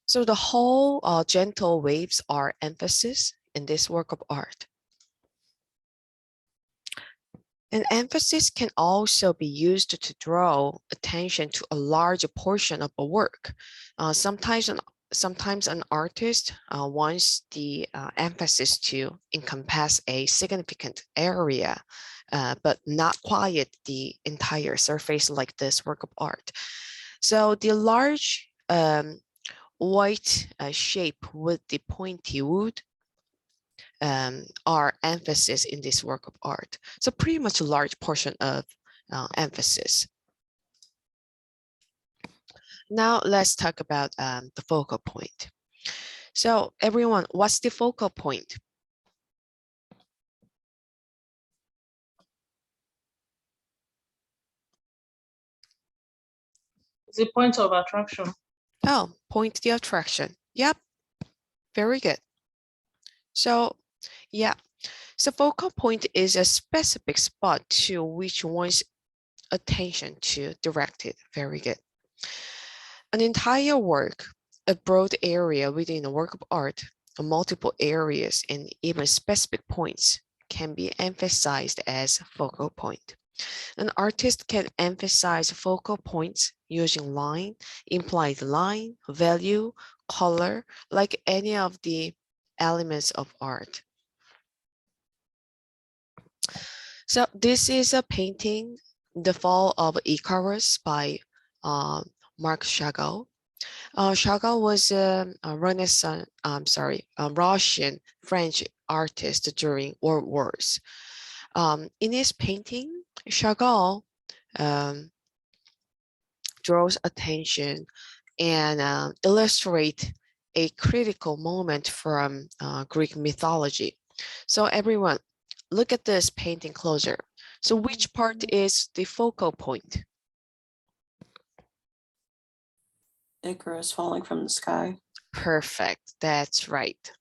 So the whole gentle waves are emphasis in this work of art. An emphasis can also be used to draw attention to a large portion of a work. Sometimes an artist wants the emphasis to encompass a significant area, but not quite the entire surface like this work of art. So the large white shape with the pointy wood are emphasis in this work of art. So pretty much a large portion of emphasis. Now let's talk about the focal point. So everyone, what's the focal point? The point of attraction. Oh, point the attraction. Yep, very good. So yeah, so focal point is a specific spot to which one's attention to directed. Very good. An entire work, a broad area within a work of art, multiple areas and even specific points can be emphasized as focal point. An artist can emphasize focal points using line, implied line, value, color, like any of the elements of art. So this is a painting, The Fall of Icarus by Marc Chagall. Chagall was a Russian French artist during World Wars. In his painting, Chagall draws attention and illustrate a critical moment from Greek mythology. So everyone, look at this painting closer. So which part is the focal point? Icarus falling from the sky. Perfect, that's right.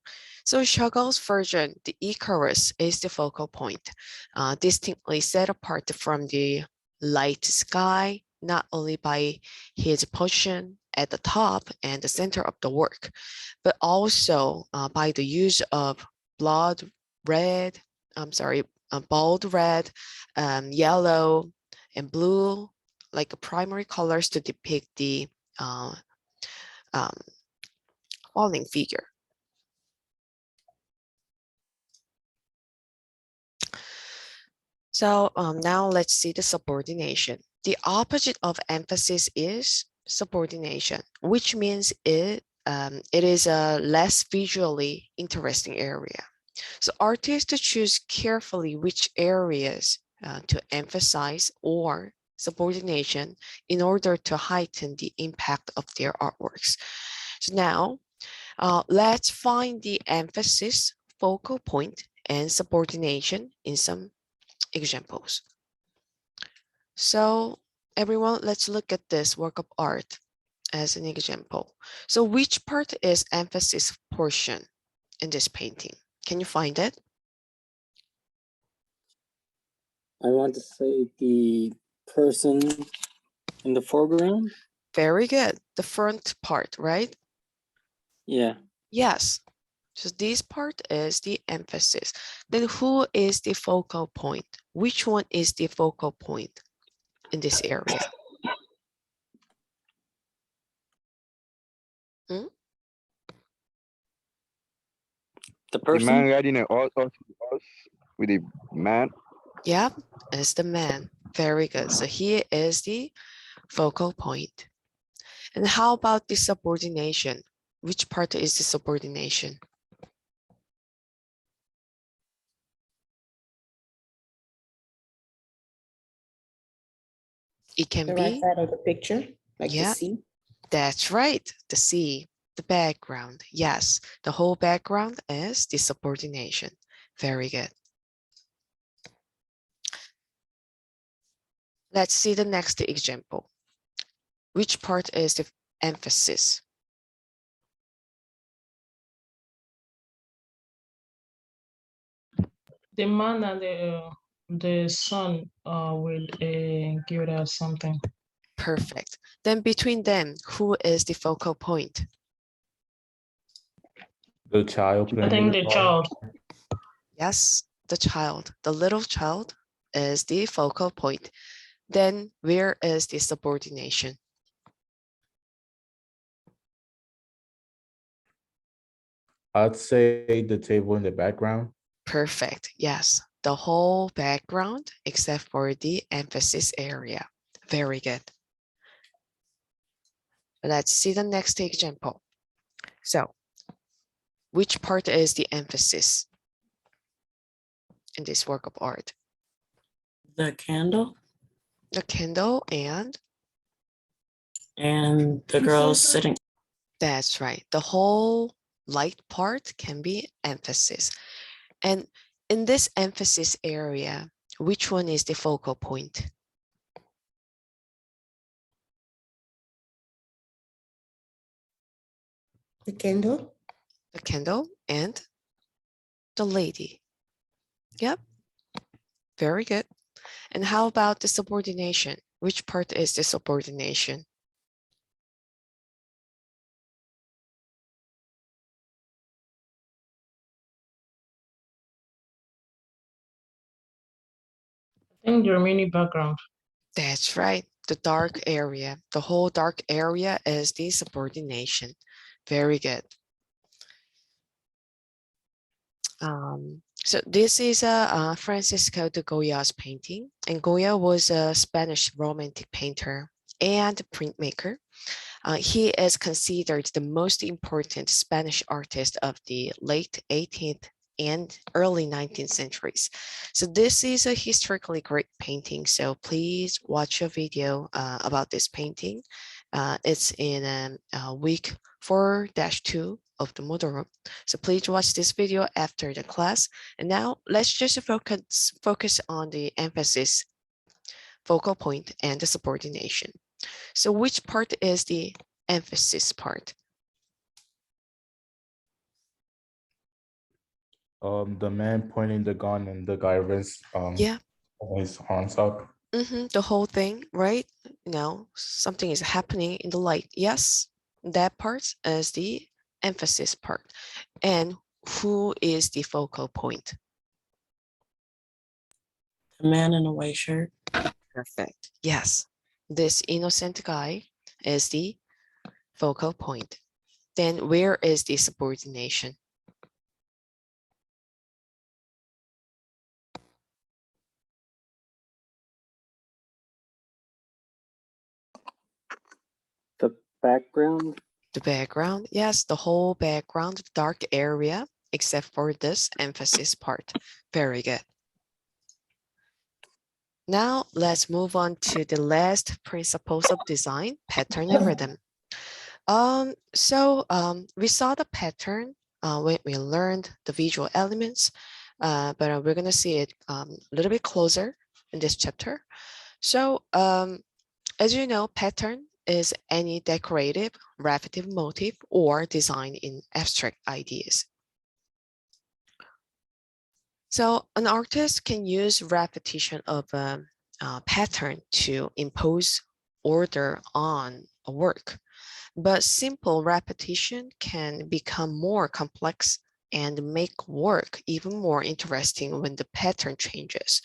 So Chagall's version, the Icarus, is the focal point, distinctly set apart from the light sky, not only by his position at the top and the center of the work, but also by the use of bold red, yellow, and blue, like primary colors to depict the falling figure. So now let's see the subordination. The opposite of emphasis is subordination, which means it is a less visually interesting area. So artists choose carefully which areas to emphasize or subordination in order to heighten the impact of their artworks. So now let's find the emphasis, focal point, and subordination in some examples. So everyone, let's look at this work of art as an example. So which part is emphasis portion in this painting? Can you find it? I want to say the person in the foreground. Very good. The front part, right? Yeah. Yes. So this part is the emphasis. Then who is the focal point? Which one is the focal point in this area? The person. The man riding a horse with a man. Yep, it's the man. Very good. So here is the focal point. And how about the subordination? Which part is the subordination? It can The be right side of the picture, like yeah, the sea. That's right. The sea, the background. Yes, the whole background is the subordination. Very good. Let's see the next example. Which part is the emphasis? The man and the sun will give us something. Perfect. Then between them, who is the focal point? The child I playing in think the the car. child. Yes, the child, the little child is the focal point. Then where is the subordination? I'd say the table in the background. Perfect. Yes, the whole background except for the emphasis area. Very good. Let's see the next example. So, which part is the emphasis in this work of art? The candle The candle and and the girls sitting. that's right. The whole light part can be emphasis. And in this emphasis area, which one is the focal point? The candle. The candle and the lady. Yep. Very good. And how about the subordination? Which part is the subordination? I think the remaining background. That's right. The dark area. The whole dark area is the subordination. Very good. So this is Francisco de Goya's painting, and Goya was a Spanish romantic painter and printmaker. He is considered the most important Spanish artist of the late 18th and early 19th centuries. So this is a historically great painting. So please watch a video about this painting. It's in week 4-2 of the model room. So please watch this video after the class. And now let's just focus on the emphasis, focal point, and the subordination. So which part is the emphasis part? The man pointing the gun and the guy rents Yeah. his arms up. The whole thing, right? Something is happening in the light. Yes, that part is the emphasis part. And who is the focal point? The man in a white shirt. Perfect. Yes, this innocent guy is the focal point. Then where is the subordination? The background. The background, yes, the whole background, dark area, except for this emphasis part. Very good. Now let's move on to the last principles of design, pattern and rhythm. We saw the pattern when we learned the visual elements, but we're gonna see it a little bit closer in this chapter. So as you know, pattern is any decorative, repetitive motif or design in abstract ideas. So an artist can use repetition of a pattern to impose order on a work, but simple repetition can become more complex and make work even more interesting when the pattern changes.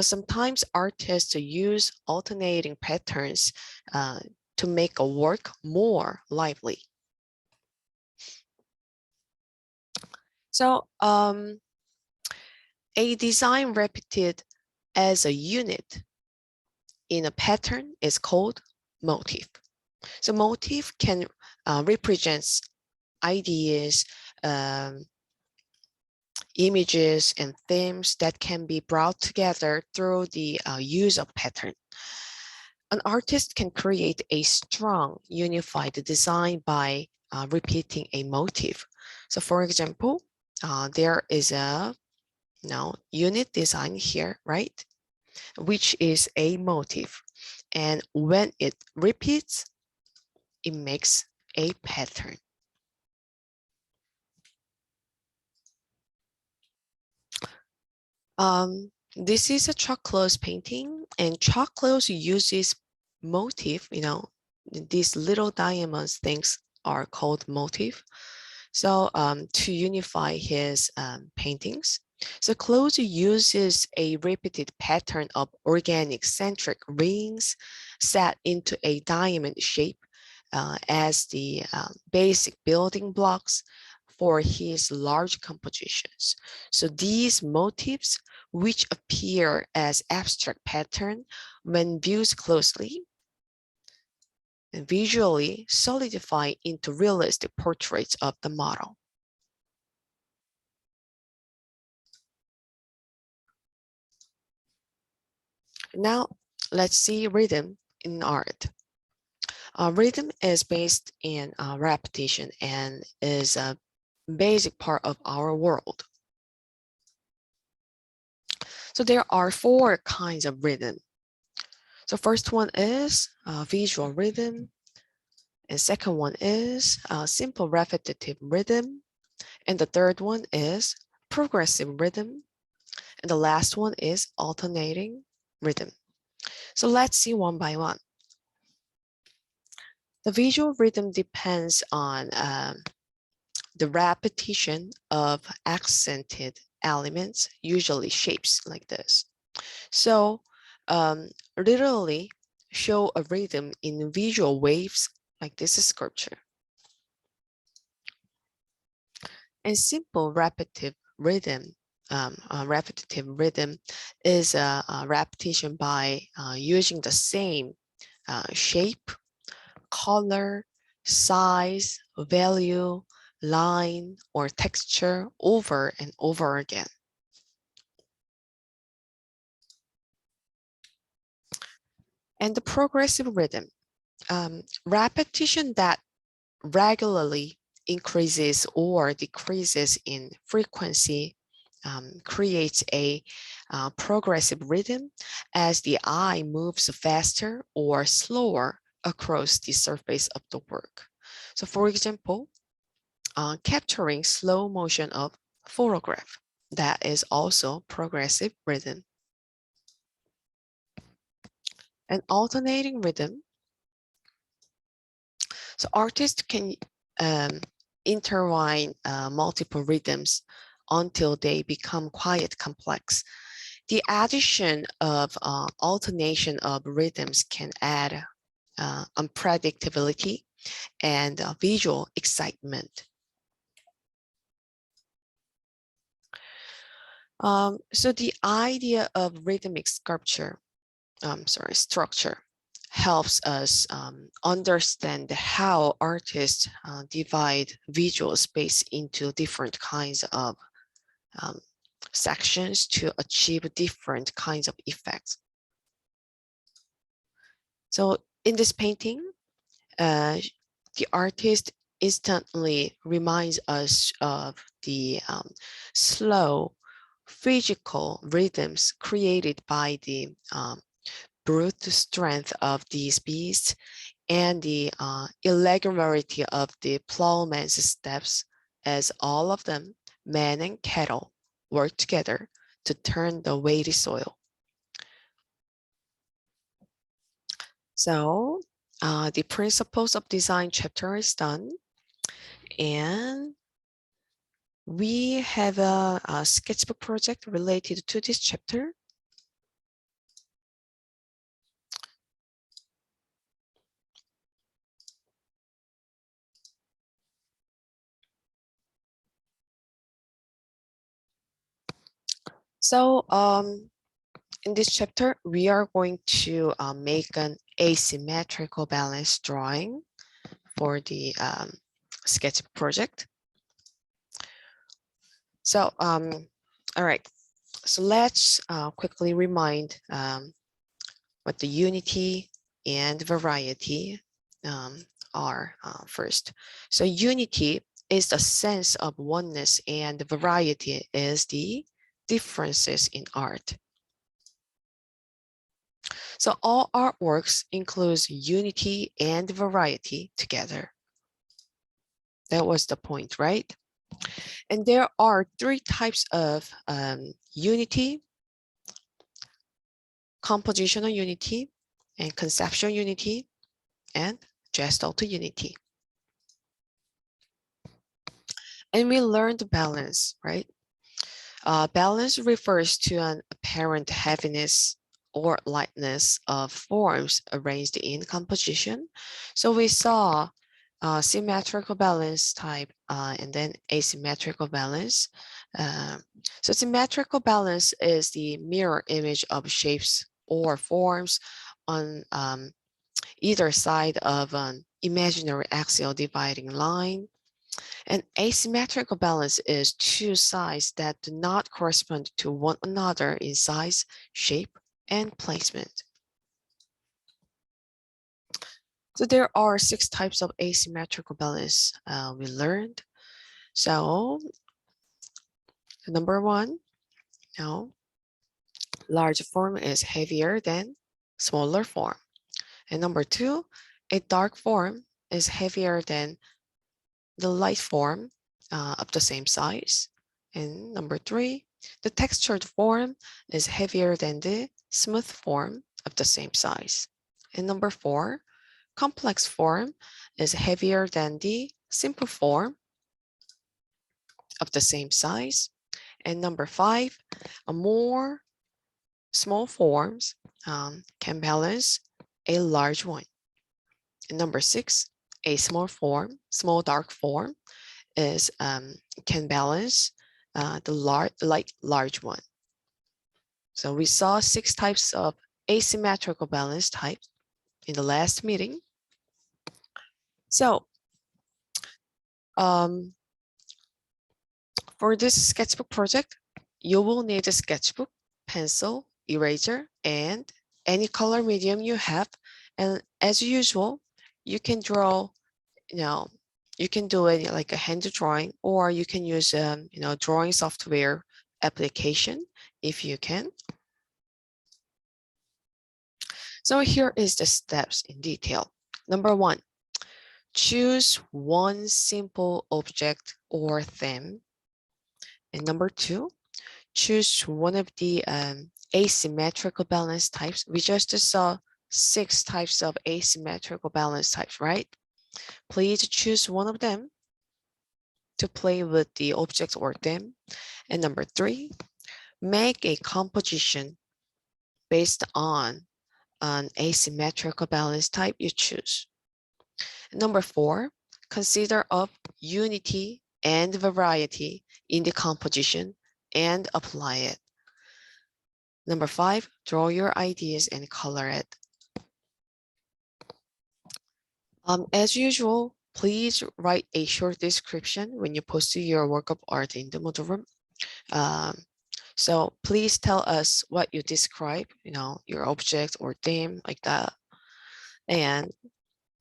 Sometimes artists use alternating patterns to make a work more lively. So a design repeated as a unit in a pattern is called motif. So motif can represent ideas, images, and themes that can be brought together through the use of pattern. An artist can create a strong, unified design by repeating a motif. So for example, there is a unit design here, right? Which is a motif. And when it repeats, it makes a pattern. This is a chalk clothes painting, and chalk clothes uses motif, these little diamonds things are called motif. So to unify his paintings, so Close uses a repeated pattern of organic centric rings set into a diamond shape as the basic building blocks for his large compositions. So these motifs, which appear as abstract pattern when viewed closely, and visually solidify into realistic portraits of the model. Now, let's see rhythm in art. Rhythm is based in repetition and is a basic part of our world. So there are 4 kinds of rhythm. So first one is visual rhythm, and second one is simple repetitive rhythm, and the third one is progressive rhythm, and the last one is alternating rhythm. So let's see one by one. The visual rhythm depends on the repetition of accented elements, usually shapes like this. So literally show a rhythm in visual waves like this sculpture. And simple repetitive rhythm is a repetition by using the same shape, color, size, value, line, or texture over and over again. And the progressive rhythm, repetition that regularly increases or decreases in frequency creates a progressive rhythm as the eye moves faster or slower across the surface of the work. So for example, capturing slow motion of photograph, that is also progressive rhythm. And alternating rhythm, so artists can intertwine multiple rhythms until they become quite complex. The addition of alternation of rhythms can add unpredictability and visual excitement. So the idea of rhythmic structure helps us understand how artists divide visual space into different kinds of sections to achieve different kinds of effects. So in this painting, the artist instantly reminds us of the slow physical rhythms created by the brute strength of these beasts and the irregularity of the plowman's steps, as all of them, men and cattle, work together to turn the weighty soil. So the principles of design chapter is done, and we have a sketchbook project related to this chapter. So in this chapter, we are going to make an asymmetrical balance drawing for the sketchbook project. So, all right, so let's quickly remind what the unity and variety are first. So unity is the sense of oneness and variety is the differences in art. So all artworks includes unity and variety together. That was the point, right? And there are 3 types of unity: compositional unity, and conceptual unity, and gestalt unity. And we learned balance, right? Balance refers to an apparent heaviness or lightness of forms arranged in composition. So we saw symmetrical balance type and then asymmetrical balance. So symmetrical balance is the mirror image of shapes or forms on either side of an imaginary axial dividing line. And asymmetrical balance is two sides that do not correspond to one another in size, shape, and placement. So there are 6 types of asymmetrical balance we learned. So number 1, now large form is heavier than smaller form. And number 2, a dark form is heavier than the light form of the same size. And number 3, the textured form is heavier than the smooth form of the same size. And number 4, complex form is heavier than the simple form of the same size. And number 5, a more small forms can balance a large one. And number 6, a small dark form is can balance the large one. So we saw 6 types of asymmetrical balance types in the last meeting. So for this sketchbook project, you will need a sketchbook, pencil, eraser, and any color medium you have. And as usual, you can draw, you can do it like a hand drawing, or you can use drawing software application if you can. So here is the steps in detail. Number 1, choose one simple object or theme. And number 2, choose one of the asymmetrical balance types. We just saw 6 types of asymmetrical balance types, right? Please choose one of them to play with the object or theme. And number 3, make a composition based on an asymmetrical balance type you choose. And number 4, consider of unity and variety in the composition and apply it. Number 5, draw your ideas and color it. As usual, please write a short description when you post your work of art in the Moodle room. So please tell us what you describe, your object or theme like that. And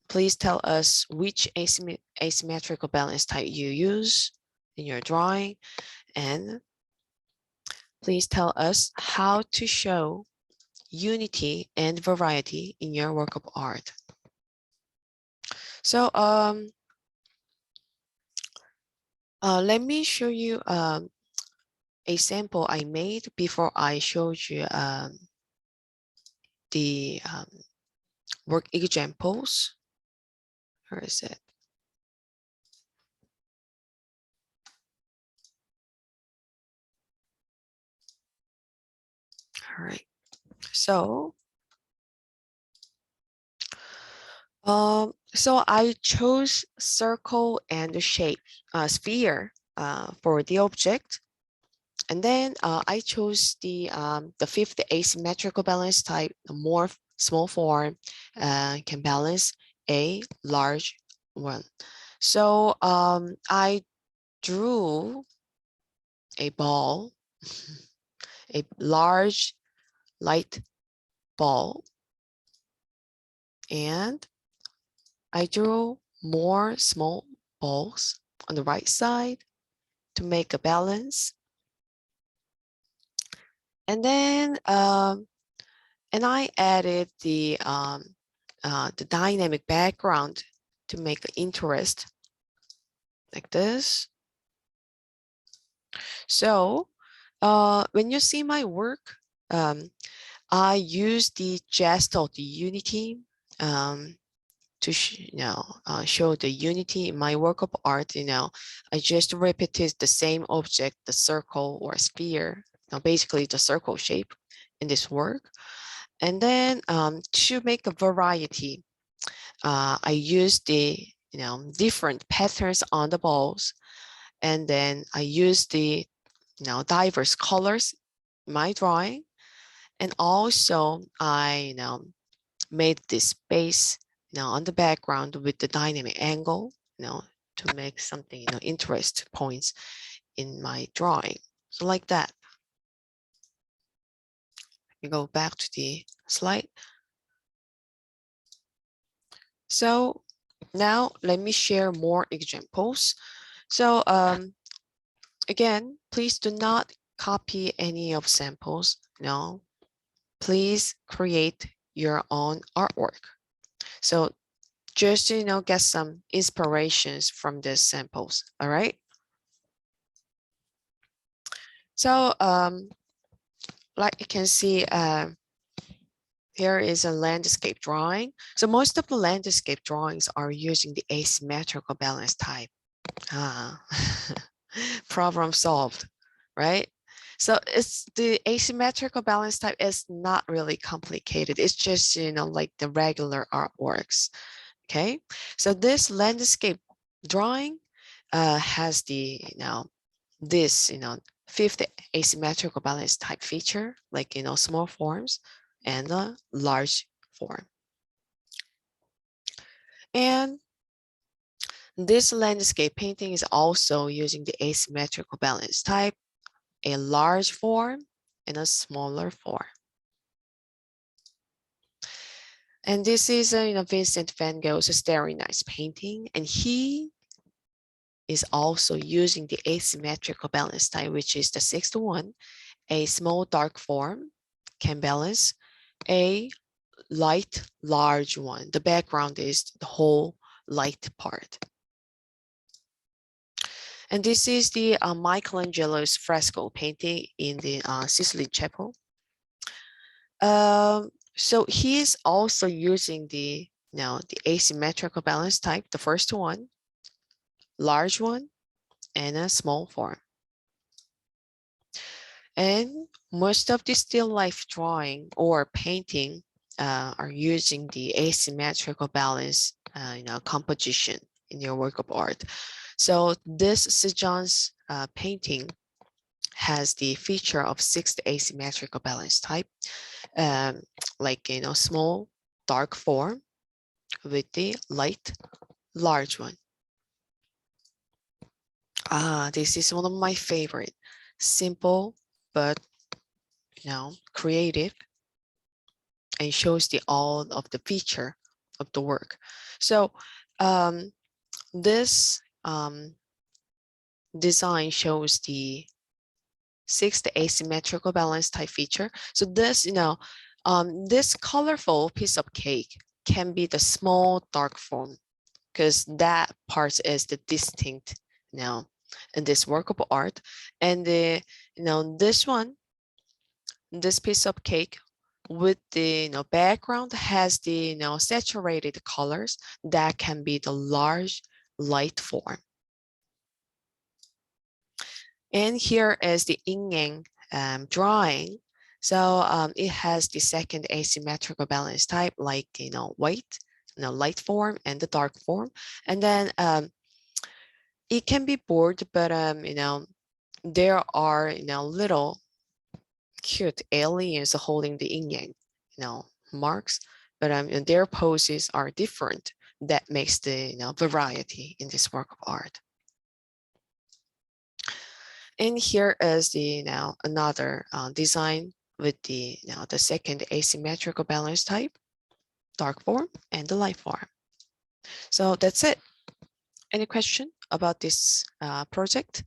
please tell us which asymmetrical balance type you use in your drawing. And please tell us how to show unity and variety in your work of art. So let me show you a sample I made before I showed you the work examples. Where is it? All right. So I chose circle and the shape sphere for the object. And then I chose the 5th asymmetrical balance type, the more small form can balance a large one. So I drew a ball, a large light ball, and I drew more small balls on the right side to make a balance. And then and I added the dynamic background to make interest like this. So when you see my work, I use the gest of the unity to show the unity in my work of art, I just repeated the same object, the circle or sphere, basically the circle shape in this work. And then to make a variety, I use the different patterns on the balls, and then I use the diverse colors in my drawing, and also I made this space on the background with the dynamic angle to make something interest points in my drawing. So like that. We go back to the slide. So now let me share more examples. So again, please do not copy any of samples. No, please create your own artwork. So just get some inspirations from the samples. All right. So like you can see, here is a landscape drawing. So most of the landscape drawings are using the asymmetrical balance type. Problem solved, right? So it's the asymmetrical balance type is not really complicated. It's just, like the regular artworks. Okay, so this landscape drawing has the, this, fifth asymmetrical balance type feature, like, small forms and a large form. And this landscape painting is also using the asymmetrical balance type, a large form and a smaller form. And this is Vincent van Gogh's Starry Nights painting, and he is also using the asymmetrical balance type, which is the 6:1. A small dark form can balance a light large one. The background is the whole light part. And this is the Michelangelo's fresco painting in the Sistine Chapel. So he is also using the the asymmetrical balance type, the first one, large one, and a small form. And most of the still life drawing or painting are using the asymmetrical balance composition in your work of art. So this Cézanne's painting has the feature of 6 asymmetrical balance type, like small dark form with the light large one. This is one of my favorite, simple but creative, and shows the all of the feature of the work. So this design shows the 6th asymmetrical balance type feature. So this this colorful piece of cake can be the small dark form, because that part is the distinct in this work of art. And the this one, this piece of cake with the background has the saturated colors, that can be the large light form. And here is the yin yang drawing. So it has the 2nd asymmetrical balance type, like white, light form and the dark form. And then it can be bored, but there are little cute aliens holding the yin yang marks, but their poses are different. That makes the variety in this work of art. And here is the another design with the the 2nd asymmetrical balance type, dark form and the light form. So that's it. Any question about this project?